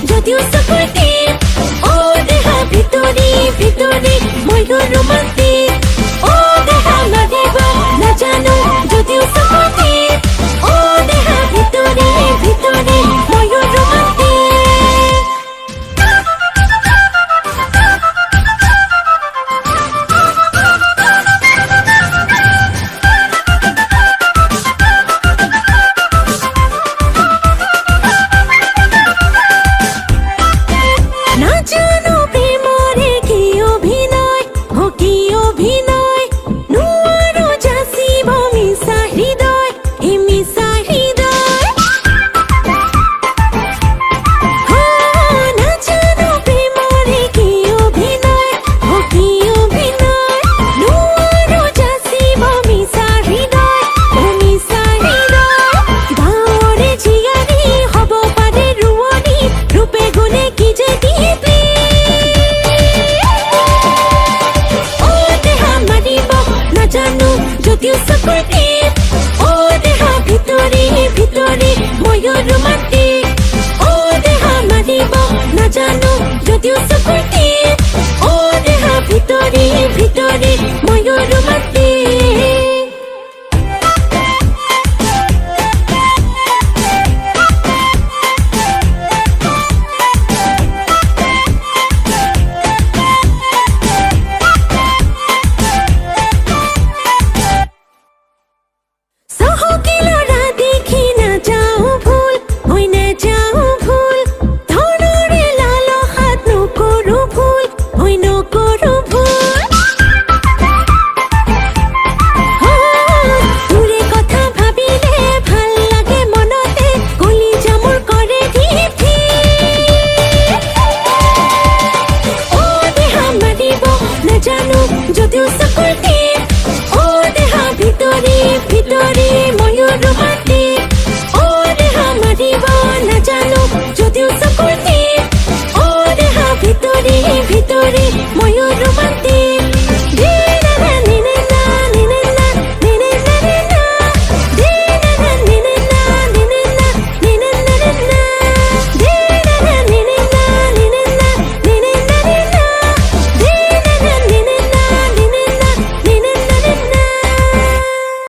যদিও চকুটি ও দেহা ভিতৰি ভিতৰি ময়ো ৰোমান্টিক ও দেহা মাৰিব নাজানো যদিও চকুটি ও দেহা ভিতৰি ভিতৰি ময়ো ৰোমান্টিক নাজানো প্ৰেমৰে কি অভিনয় কি অভিনয় নোৱাৰো যাচিব মিছা হৃদয় এই মিছা হৃদয় নাজানো প্ৰেমৰে কি অভিনয় কি অভিনয় নোৱাৰো যাচিব মিছা হৃদয় মিছা হৃদয় গাঁৱৰে জীয়াৰী হ'ব পাৰে ৰোৱনী ৰূপে গুণে কি যে নাজানো যদিও চকুটি ও দেহা ভিতৰি ভিতৰি ময়ো ৰোমান্টিক ও দেহা মাৰিব নাজানো যদিও চকুটি ও দেহা ভিতৰি ভিতৰি ময়ো ৰোমান্টিক যদিও চকুটি ও দেহা ভিতৰি ভিতৰি ময়ো ৰোমান্টিক ও দেহা মাৰিব নাজানো যদিও চকুটি ও দেহা ভিতৰি ভিতৰি ময়ো ৰোমান্টিক